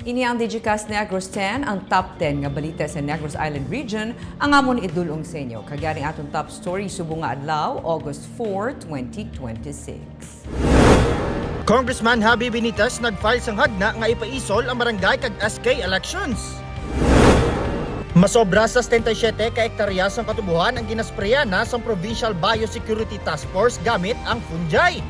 Ini ang Digicast Negros X, ang top 10 nga balita sa Negros Island region, ang amon idulong sa inyo. Kagani atong top story subong nga adlaw, August 4, 2026. Congressman Javi Benitez nag-file sang hagna nga ipaisol ang barangay kag SK elections. Masobra sa 77 ka hektarya sang katubuhan ang ginaspreya na sa Provincial Biosecurity Task Force gamit ang fungi.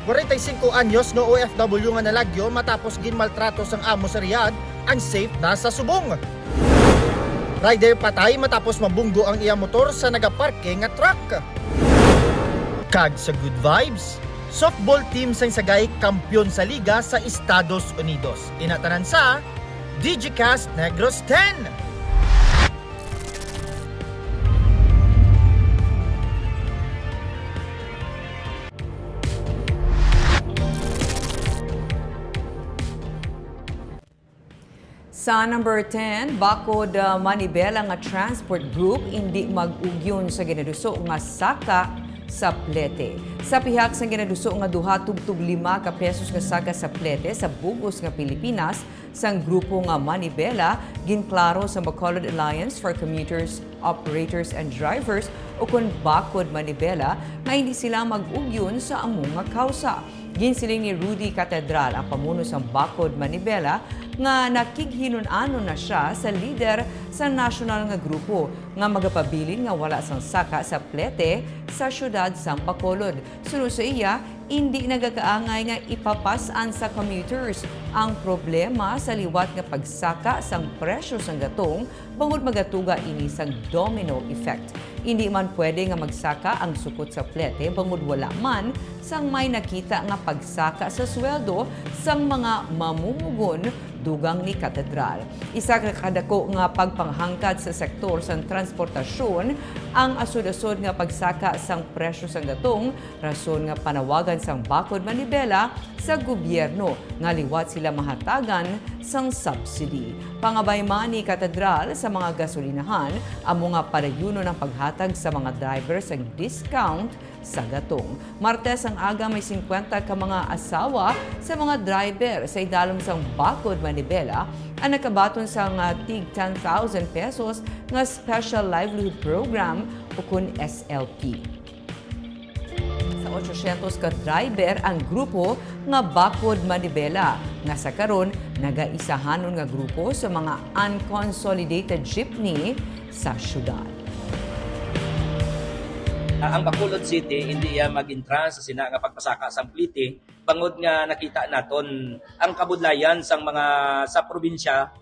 45 anyos no OFW nga nalagyo matapos ginmaltrato sang amo sa Riyadh, unsafe na sa subong. Rider patay matapos mabunggo ang iya motor sa nagaparke nga truck. Kag sa good vibes, softball team sang Sagay kampiyon sa liga sa Estados Unidos. Inatanan sa Digicast Negros X. Sa number 10, bakod Manibela nga transport group hindi mag-ugyon sa ginaduso nga saka sa plete. Sa pihak sa ginaduso nga duha tugtog 5 ka pesos nga saka sa plete sa bugos nga Pilipinas sang grupo nga Manibela ginklaro sa Bacolod Alliance for Commuters, Operators and Drivers o kun bakod Manibela nga hindi sila mag-ugyon sa among nga kausa. Ginsiling ni Rudy Catedral ang pamuno sa Bakod Manibela nga nakighilun-anon na siya sa lider sa national nga grupo nga magapabilin nga wala sang saka sa plete sa syudad sa Bacolod. Sunod sa iya, hindi nagakaangay nga ipapasan sa commuters ang problema sa liwat nga pagsaka sang presyo sang gatong bangod magatuga ini sang domino effect. Hindi man pwede nga magsaka ang sukot sa plete bangod wala man sang may nakita nga pagsaka sa sweldo sang mga mamumugon dugang ni Katedral. Isa ka kadako nga pagpanghangkad sa sektor sang transportasyon ang asod-asod nga pagsaka sang presyo sang gatong rason nga panawagan sang Bakod Manibela sa gobyerno nga liwat sila mahatagan sang subsidy. Pangabay man ni Katedral sa mga gasolinahan amo nga padayuno ng paghatag sa mga driver sang discount sa gatong. Martes ang aga may 50 ka mga asawa sa mga driver sa idalom sang Bakod Manibela ang nakabaton sa tig 10,000 pesos nga Special Livelihood Program o kun SLP. Sa 800 ka driver ang grupo nga Bakod Manibela nga sa karon nagaisahanon nga grupo sa mga unconsolidated jeepney sa syudad. Ang Bacolod City hindi iya mag-entrance sa sina nga pagpasaka sang plite bangod nga nakita naton ang kabudlayan sang mga sa probinsya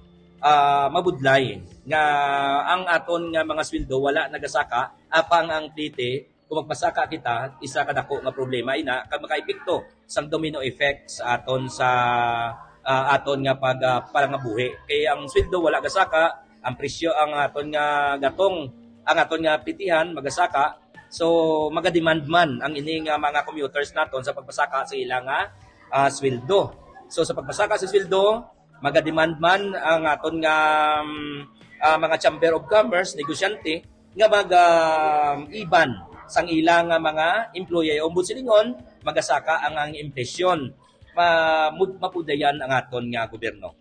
mabudlay nga ang aton nga mga sweldo wala nagasaka apang ang plite kung magpasaka kita isa kadako nga problema ina kag makaepekto sang domino effect sa aton aton nga pangabuhi kay ang sweldo wala gasaka ang presyo ang aton nga gatong ang aton nga plitihan magasaka. So, maga-demand man ang ining mga commuters naton sa pagpasaka sa ilang sweldo. So, sa pagpasaka sa sweldo, maga-demand man ang aton nga mga Chamber of Commerce, negosyante, nga mag-iban sang ilang mga employee o silingon, magasaka ang impresyon. Mapudayan ang aton nga gobyerno.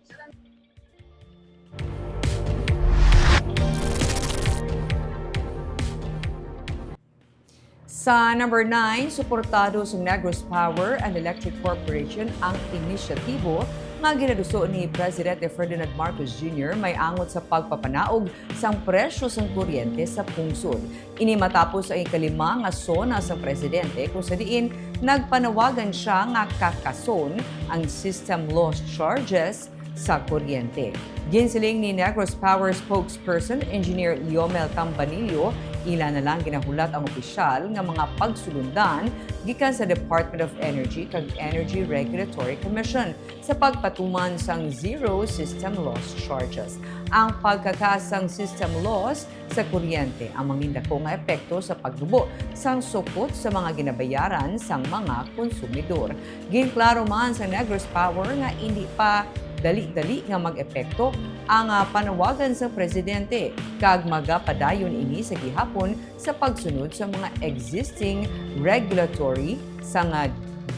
Sa number 9, suportado sa Negros Power and Electric Corporation ang inisyatibo nga ginaduso ni Presidente Ferdinand Marcos Jr. may angot sa pagpapanaog sang presyo sang kuryente sa pungsod. Ini matapos ang ikalima nga sona sa presidente kung sa diin nagpanawagan siya nga kakason ang system loss charges sa kuryente. Ginsiling ni Negros Power spokesperson Engineer Yomel Campanillo, ila na lang ginahulat ang opisyal nga mga pagsulundan gikan sa Department of Energy kag Energy Regulatory Commission sa pagpatuman sang zero system loss charges. Ang pagkakasang system loss sa kuryente ang mangindako nga epekto sa pagdubo sang sukot sa mga ginabayaran sang mga konsumidor. Ginklaro man sa Negros Power nga hindi pa dali-dali nga mag-epekto ang panawagan sa presidente kag magapadayon ini sa gihapon sa pagsunod sa mga existing regulatory sa nga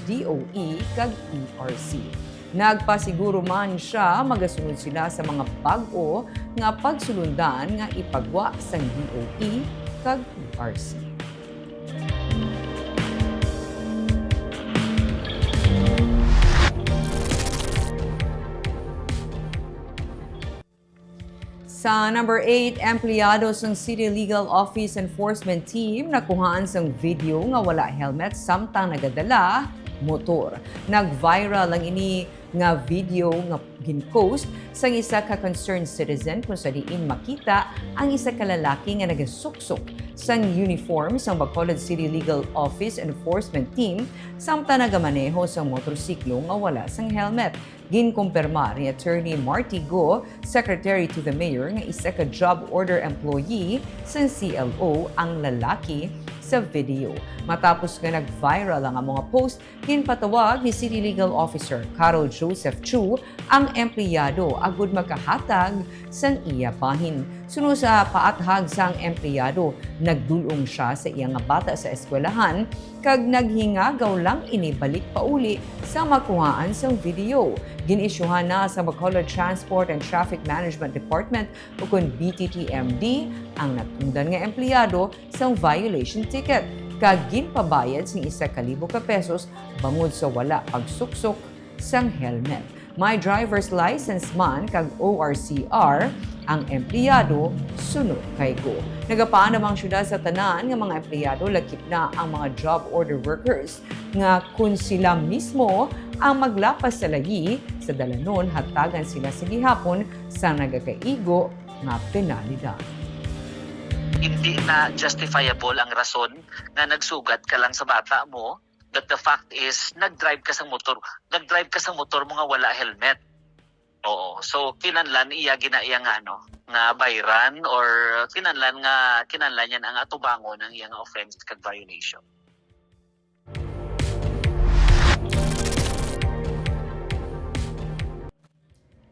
DOE kag ERC. Nagpasiguro man siya magasunod sila sa mga bag-o nga pagsulundan nga ipagwa sa DOE kag PRC. Sa number 8, empleyado ng City Legal Office Enforcement Team nakuhaan sang video nga wala helmet samtang nagadala motor. Nag-viral ang ini nga video nga gin-post sang isa ka concerned citizen kung sa diin makita ang isa ka lalaki nga nagasuksok sang uniform sang Bacolod City Legal Office Enforcement Team samtang nagamaneho sang motorsiklo nga wala sang helmet. Ginkumpirma ni Attorney Marty Go, Secretary to the Mayor, nga isa ka job order employee sa CLO ang lalaki sa video. Matapos nga nag-viral ang mga post, ginpatawag ni City Legal Officer Carol Joseph Chu ang empleyado agud makahatag sang iya bahin. Sunod sa paathag sang empleyado, nagdulong siya sa iyang bata sa eskwelahan kag naghingagaw lang inibalik pauli sa makuhaan sang video. Ginisyuhan na sa Bacolod Transport and Traffic Management Department o kung BTTMD ang natungdan nga empleyado sang violation ticket kag ginpabayad sing 1,000 ka pesos bangod sa wala pagsuksok sang helmet. May driver's license man kag ORCR ang empleyado sunod kay Go. Nagapaan namang syudad sa tanan nga mga empleyado lakip na ang mga job order workers nga kung sila mismo ang maglapas sa layi sa dalanon hatagan sila sa gihapon sa nagakaigo nga penalidad. Hindi na justifiable ang rason na nagsugat ka lang sa bata mo, that the fact is nag-drive ka sa motor mo nga wala helmet. Oo. So kinanlan iya ginaiya nga nga bayran or kinanlan yan ang atubangon ng iyang offense kag violation.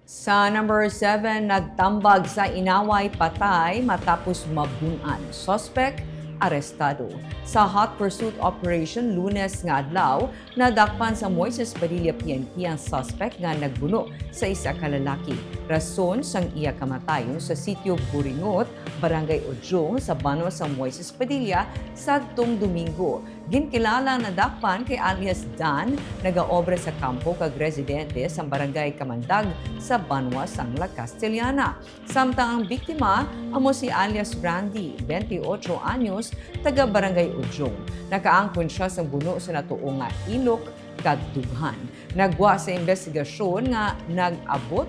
Sa number 7, nagtambag sa inaway patay matapos mabunan. Suspect, arestado. Sa hot pursuit operation Lunes nga adlaw, nadakpan sa Moises Padilla PNP ang suspect nga nagbuno sa isa ka lalaki. Rason sang iya kamatayon sa sitio Buringot, Barangay Ojong sa Banwa sa Moises Padilla sadtong Domingo. Ginkilala na dakpan kay alias Dan, nagaobra sa kampo kag residente sa Barangay Kamandag sa Banwa sang La Castellana. Samtang ang biktima amo si alias Randy, 28 anyos, taga Barangay Ojong. Nakaangkon siya sa buno sa natuo nga ilok kag dughan. Nagwa sa investigasyon nga nag-abot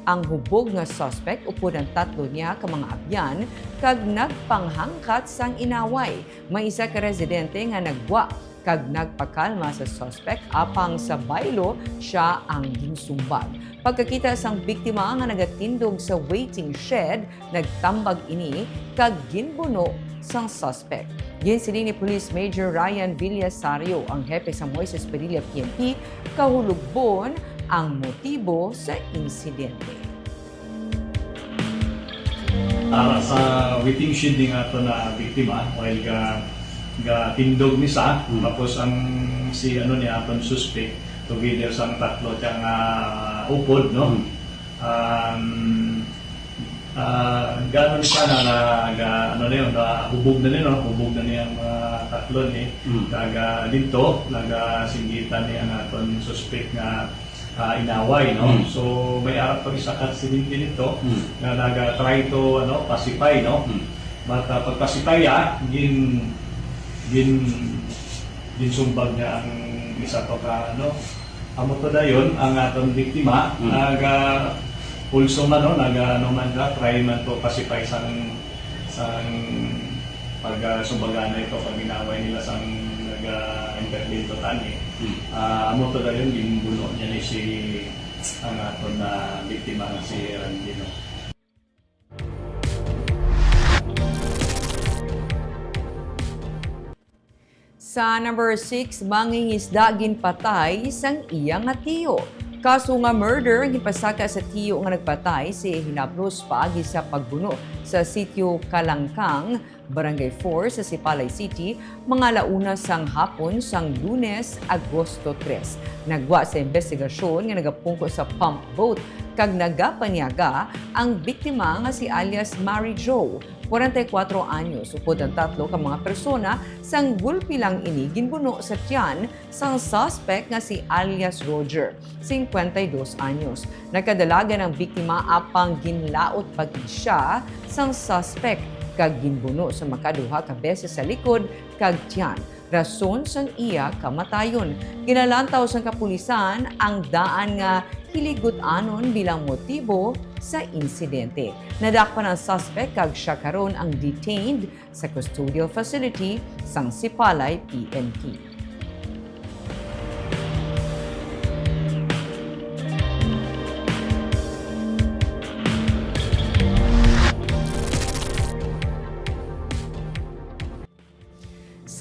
ang hubog nga suspect upod ang tatlo niya ka mga abyan kag nagpanghangkat sang inaway. May isa ka residente nga nagwa kag nagpakalma sa suspect apang sa baylo siya ang ginsumbag. Pagkakita sang biktima nga nagatindog sa waiting shed, nagtambag ini kag ginbuno sang suspect. Ginsiling ni Police Major Ryan Villasario, ang hepe sa Moises Padilla PNP, kahulugbon ang motibo sa insidente. Sa waiting shed ng ato na biktima, while ga tindog ni sa, tapos ang si niya aton suspect, together sa tatlo tiyang upod, no? Gano'n siya hubog na niya, hubog na niya ang tatlo ni. Dito, nagasingitan niya ang aton suspect nga inaway, no? So may arap pag isa aksidente nito na naga-try to pacify, no? Pagpacify ginsumbag niya ang isa to ka amo to dayon ang aton biktima pulso man try man to pacify sang pagsumbagan ito pag ginaway nila sang nag-intervene to tani. Amo to dayon ginbuno niya ni si ang aton na biktima nga si Randino. Sa number 6, mangingisda ginpatay isang iyang atiyo. Kaso nga murder ang gipasaka sa tiyo nga nagpatay si hinaplos paagi sa pagbuno sa sitio Kalangkang, Barangay 4 sa Sipalay City, mga launa sang hapon sang Lunes, Agosto 3. Nagwa sa investigasyon nga nagapungko sa pump boat kag nagapanyaga ang biktima nga si alias Mary Jo, 44 anyos, upod ang tatlo ka mga persona sang gulpi lang ini ginbuno sa tiyan sang suspect nga si alias Roger, 52 anyos. Nagkadalaga ng biktima apang ginlaot pagid siya sang suspect kag ginbuno sa makaduha ka beses sa likod kag tiyan. Rason sang iya kamatayon. Ginalantaw sang kapulisan ang daan nga hiligu't-anon bilang motibo sa insidente. Nadakpan ang suspect kag siya karon ang detained sa custodial facility sang Sipalay PNP.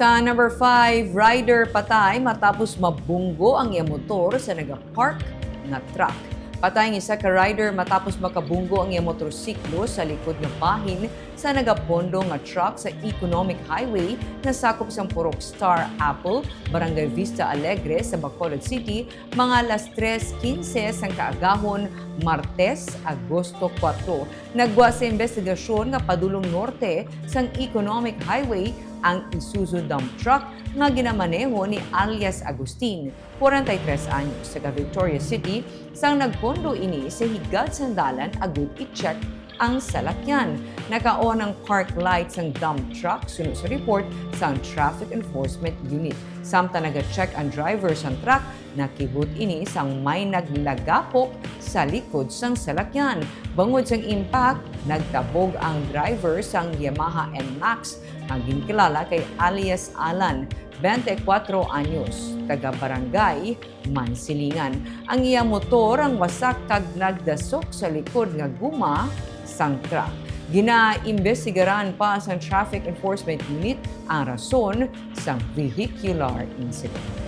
Sa number 5, rider patay matapos mabunggo ang iyang motor sa nagapark na truck. Patay ang isa ka rider matapos makabunggo ang iyang motorsiklo sa likod ng bahin sa nagapondo nga truck sa Economic Highway na sakop sa Purok Star Apple, Barangay Vista Alegre sa Bacolod City, mga alas 3:15 sang kaagahon, Martes, Agosto 4. Nagwa sa investigasyon nga padulong norte sang Economic Highway ang Isuzu dump truck nga ginamaneho ni alias Agustin, 43 anyos, sa Victoria City, sang nagpondo ini sa higad sandalan agud i-check ang salakyan. Nakaon ang park lights ang dump truck sunod sa report sa Traffic Enforcement Unit. Samtang naga-check ang driver sang truck, nakibot ini sang may naglagapok sa likod sang salakyan. Bangod sang impact, nagtabog ang driver sang Yamaha NMAX ang ginkilala kay alias Alan, 24 anyos, taga Barangay Mansilingan. Ang iyang motor ang wasak kag nagdasok sa likod nga guma sang truck. Ginaimbestigaran pa sa Traffic Enforcement Unit ang rason sa vehicular incident.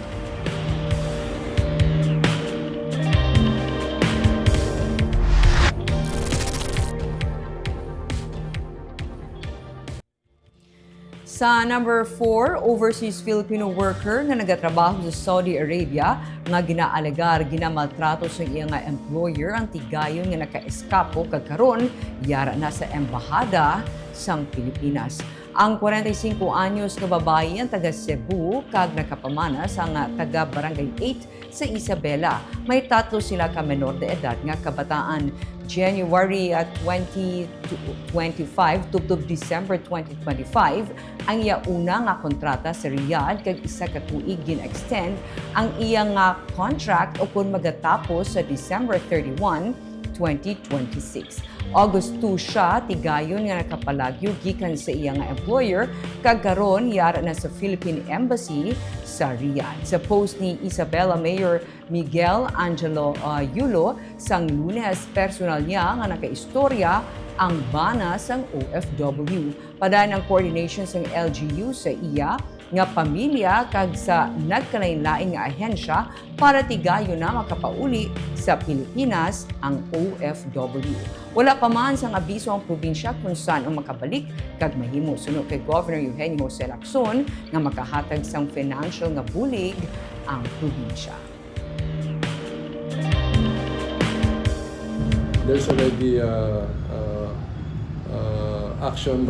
Sa number 4, overseas Filipino worker nga nagatrabaho sa Saudi Arabia nga ginaalegar ginamaltrato sa iyang employer ang tigayon nga naka-eskapo kag karon yara na sa embahada sang Pilipinas. Ang 45 anyos nga babae ang taga Cebu kag nakapamana sa taga Barangay 8 sa Isabela. May tatlo sila ka menor de edad nga kabataan. January 2025 tubtob December 2025 ang iya una nga kontrata sa Riyadh kag isa ka tuig gin-extend ang iya nga contract o kun magatapos sa December 31, 2026. August 2 siya tigayon nga nakapalagyo gikan sa iya nga employer kag karon yara na sa Philippine Embassy sa Riyadh. Sa post ni Isabela Mayor Miguel Angelo Yulo sang Lunes, personal niya nga nakaistorya ang bana sang OFW. Padayon ang coordination sang LGU sa iya nga pamilya kag sa nagkalain-lain nga ahensya para tigayon na makapauli sa Pilipinas ang OFW. Wala pa man sang abiso ang probinsya kung saan ang makabalik kag mahimo sunod kay Governor Eugenio Jose Lacson nga makahatag sang financial nga bulig ang probinsya. There's already action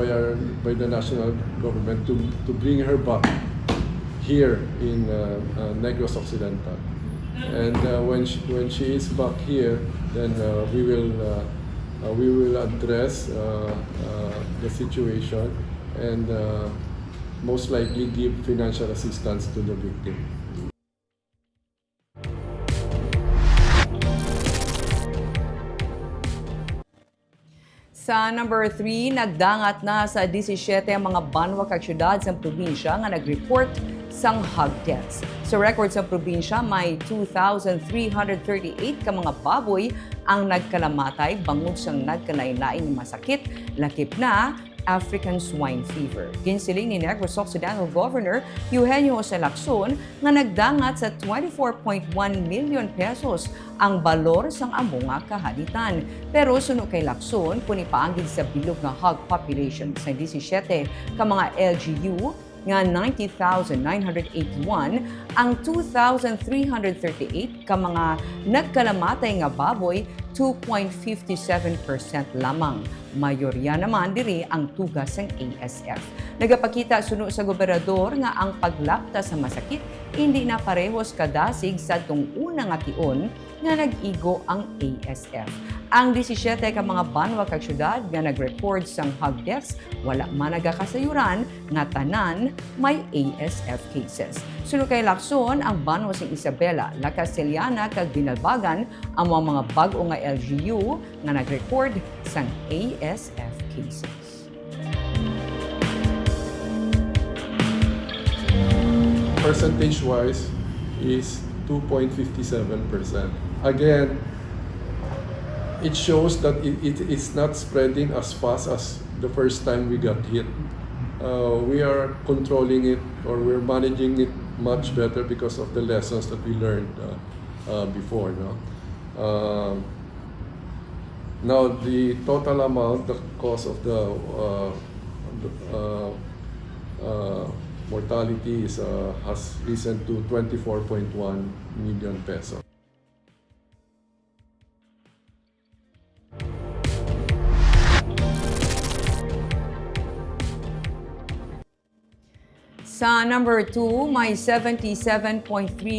by the national government to bring her back here in Negros Occidental, and when she is back here, then we will address the situation and most likely give financial assistance to the victim. Sa number 3, nagdangat na sa 17 ang mga banwa kag syudad sa probinsya nga nag-report sang hog deaths. Sa record sa probinsya, may 2,338 ka mga baboy ang nagkalamatay bangod sang nagkalain-lain nga masakit, lakip na African swine fever. Ginsiling ni Negros Occidental Governor Eugenio Jose Lacson nga nagdangat sa 24.1 million pesos ang balor sang amo nga kahalitan. Pero suno kay Lacson, kung ipaanggid sa bilog nga hog population sa 17 ka mga LGU, nga 90,981 ang 2,338 ka mga nagkalamatay nga baboy 2.57% lamang. Mayorya naman diri ang tugas ng ASF. Nagapakita suno sa gobernador nga ang paglapta sa masakit hindi na parehos kadasig sa tung una nga tion nga nag-igo ang ASF. Ang 17 ka mga banwa kag syudad nga nag-record sang hog deaths wala man nagakasayuran nga tanan may ASF cases. Suno kay Lacson, ang banwa sing Isabela, La Castellana kag Binalbagan ang mga bag-o nga LGU nga nag-record sang ASF cases. Percentage-wise is 2.57%. Again, it shows that it's not spreading as fast as the first time we got hit. We are controlling it, or we're managing it much better because of the lessons that we learned before. No? Now, the total amount, the cost of the mortality has risen to 24.1 million pesos. Sa number 2, may 77.3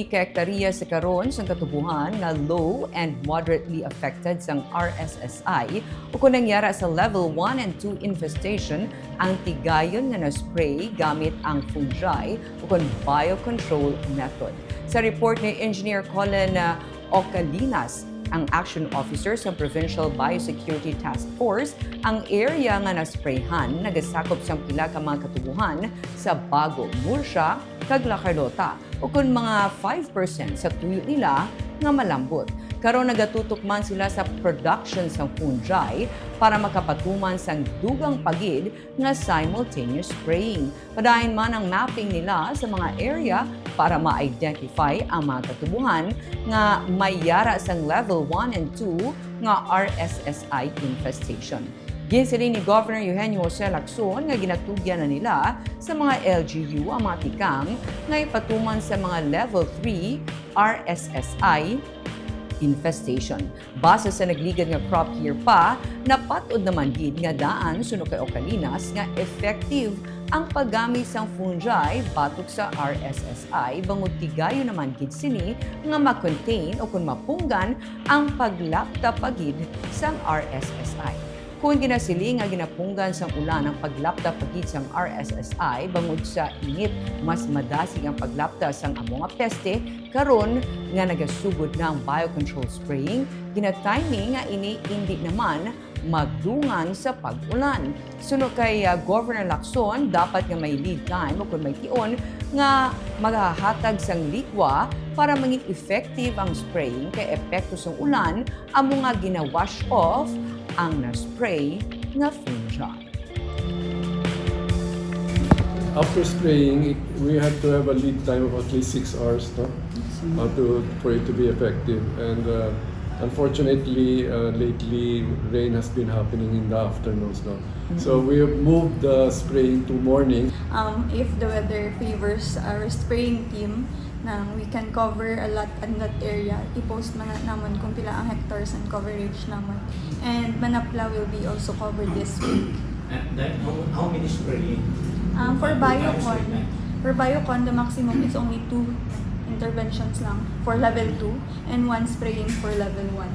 ka hektarya sa karon sa katubuhan na low and moderately affected sang RSSI o kung nangyara sa level 1 and 2 infestation ang tigayon nga na-spray gamit ang fungi o kung biocontrol method. Sa report ni Engineer Colin Ocalinas, ang action officer sa Provincial Biosecurity Task Force, ang area nga nasprayhan nagasakop sa pila ka mga katubuhan sa Bago, Murcia, kag La Carlota o kung mga 5% sa tuyo nila nga malambot. Karon nagatutok man sila sa production sa fungi para makapatuman sang dugang pagid nga simultaneous spraying. Padayon man ang mapping nila sa mga area para ma-identify ang mga katubuhan nga may yara sang level 1 and 2 nga RSSI infestation. Ginsiling ni Governor Eugenio Jose Lacson nga ginatugyan na nila sa mga LGU ang mga tikam nga ipatuman sa mga level 3 RSSI infestation. Base sa nagligad nga crop year pa, napatod naman gid nga daan suno kay Ocalinas nga effective ang paggamit sang fungi batok sa RSSI bangod tigayo naman gid sini nga ma-contain o kung mapunggan ang paglapta pagid sang RSSI. Kung ginasiling nga ginapunggan sang ulan ang paglapta pagid sang RSSI bangod sa init, mas madasig ang paglapta sang amo nga peste karon nga nagasugod na ang biocontrol spraying, gina-timing nga ini hindi naman magdungan sa pag-ulan. Suno kay Governor Lacson, dapat nga may lead time o kung may tion nga maghahatag sang likwa para maging effective ang spraying kay epekto sang ulan amo nga gina-wash off ang na-spray na fungi. After spraying, we had to have a lead time of at least 6 hours for it to be effective. And unfortunately, lately, rain has been happening in the afternoons. No? So we have moved the spraying to morning. If the weather favors our spraying team, we can cover a lot in that area. I-post man naman kung pila ang hectares and coverage naman. And Manapla will be also covered this week. And then how many spraying? For Biocon, the maximum is only 2 interventions lang for level 2 and 1 spraying for level 1.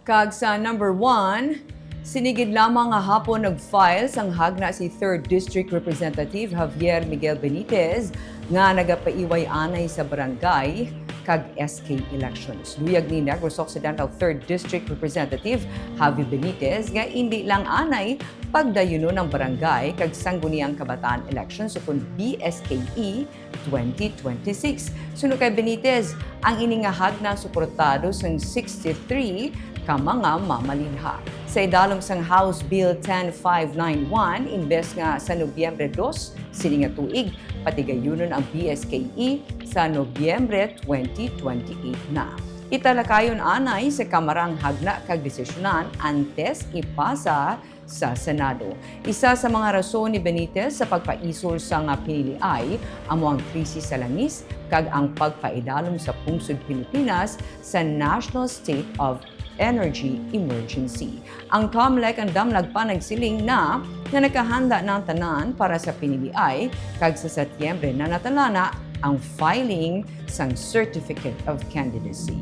Kag sa number 1, sinigid lamang nga hapon nag-file sang hagna si 3rd District Representative Javier Miguel Benitez nga nagapaiway anay sa barangay kag SK elections. Luyag ni Negros Occidental 3rd District Representative Javi Benitez nga hindi lang anay pagdayuno ng barangay kag sangguniang kabataan elections upon BSKE 2026. Suno kay Benitez, ang iningahag na suportado sang 63 ka mga mamalinha. Sa idalom sang House Bill 10591, imbes nga sa Nobyembre 2, sini nga tuig, patigayunon ang BSKE sa Nobyembre 2028 na. Italakayon anay sa kamarang hagna kag desisyonan antes ipasa sa Senado. Isa sa mga rason ni Benitez sa pagpaisol sa nga pinili ay amo ang krisis sa langis kag ang pagpaidalom sa pungsod Pilipinas sa National State of Energy Emergency. Ang COMELEC ang damlag pa nagsiling na nakahanda ng tanan para sa pinili ay kag sa Setyembre na natalana ang filing sang Certificate of Candidacy.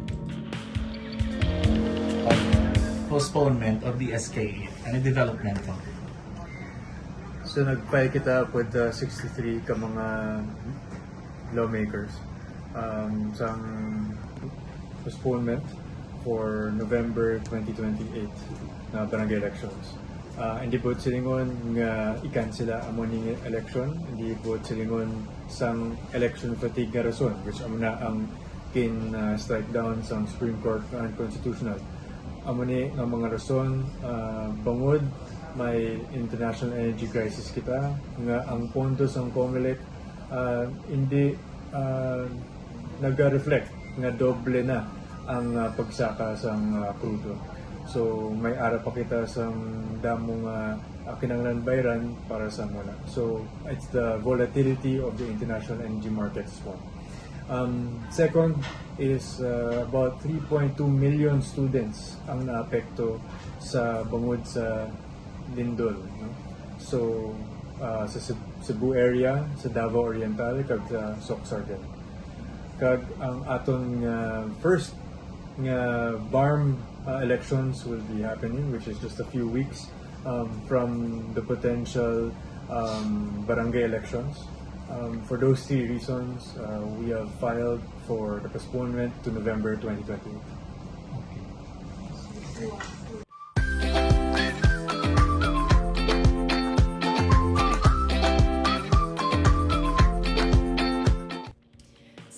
Postponement of the SKE and development po. So nag-file kita with 63 ka mga lawmakers sa postponement for November 2028 na barangay elections. Hindi po silingon nga i-cancel amo ning election, hindi po silingon sang election fatigue nga rason, which amo na ang strike down sa Supreme Court unconstitutional. Amo ni nga mga rason bangod may international energy crisis kita nga ang pondo sang COMELEC hindi nag-reflect nga doble na ang pagsaka sang crudo. So may ara pa kita sang damong kinahanglan bayran para sa muna. So it's the volatility of the international energy markets as well. Second is about 3.2 million students ang naapekto sa bangod sa lindol. No? So sa Cebu area, sa Davao Oriental, kag sa Soxargen. Kag ang aton first nga BARM elections will be happening, which is just a few weeks from the potential barangay elections. For those three reasons, we have filed for the postponement to November 2028.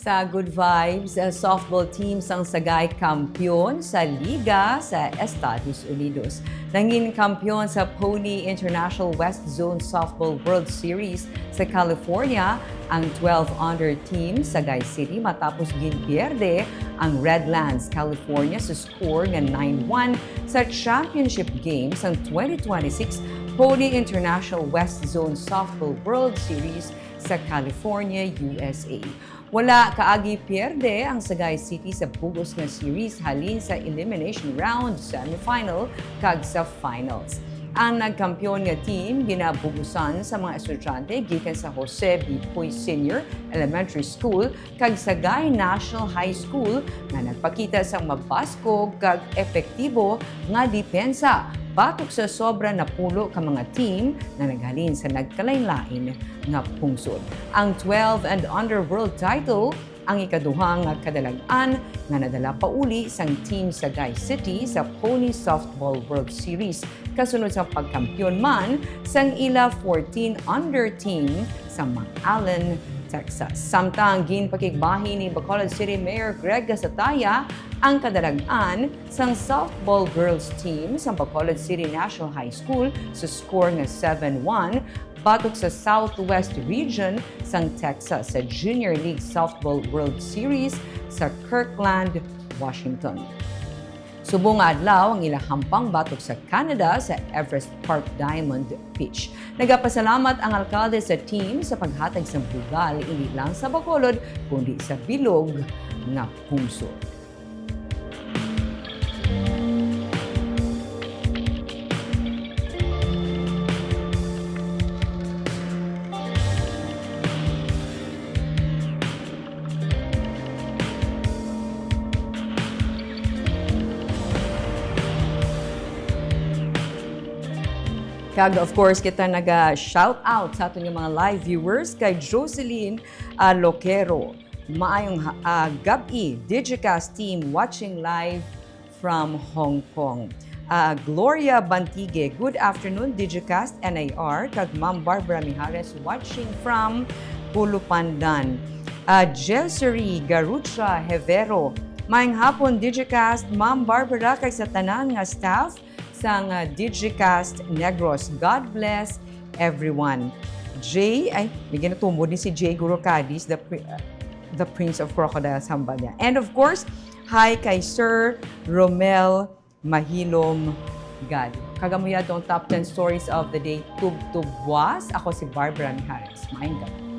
Sa Good Vibes, softball team sang Sagay kampiyon sa Liga sa Estados Unidos. Nangin kampiyon sa Pony International West Zone Softball World Series sa California ang 12-under team Sagay City matapos ginpierde ang Redlands, California sa score nga 9-1 sa championship game sa 2026 Pony International West Zone Softball World Series sa California, USA. Wala kaagi pierde ang Sagay City sa bugos nga series halin sa elimination round, semifinal, kag sa finals. Ang nagkampiyon nga team ginabugusan sa mga estudyante gikan sa Jose B. Puy Senior Elementary School kag Sagay National High School nga nagpakita sa mabaskog kag epektibo nga depensa batok sa sobra na pulo ka mga team na naghalin sa nagkalain-lain nga pungsod. Ang 12 and under world title ang ikaduhang kadalagan nga nadala pa uli sang team Sagay City sa Pony Softball World Series kasunod sa pagkampiyon man sang ila 14 under team sa Mount Allen, Texas. Samtang ginpakigbahi ni Bacolod City Mayor Greg Gasataya ang kadalagan sang softball girls team sa Bacolod City National High School sa score nga 7-1 batok sa Southwest Region sang Texas sa Junior League Softball World Series sa Kirkland, Washington. Subong adlaw ang ilahampang batok sa Canada sa Everest Park Diamond Beach. Nagapasalamat ang alkalde sa team sa paghatag sa bugal hindi lang sa Bacolod kundi sa bilog nga pungsod. Kag of course kita naga-shout out sa aton mga live viewers kay Jocelyn Loquero. Maayong gabi, Digicast team watching live from Hong Kong. Gloria Bantigue, good afternoon, Digicast NIR. Kag Ma'am Barbara Mijares watching from Pulupandan. Jelseri Garucha Hevero, maayong hapon, Digicast, Ma'am Barbara, kag sa tanan nga staff sang Digicast Negros. God bless everyone. Jay, may ginatumo din si Jay Gurocadis, the Prince of Crocodiles, hambal niya. And of course, hi kay Sir Romel Mahilom God. Kagamuya itong top 10 stories of the day. Tubwas. Ako si Barbara Mijares. Maayong gabi.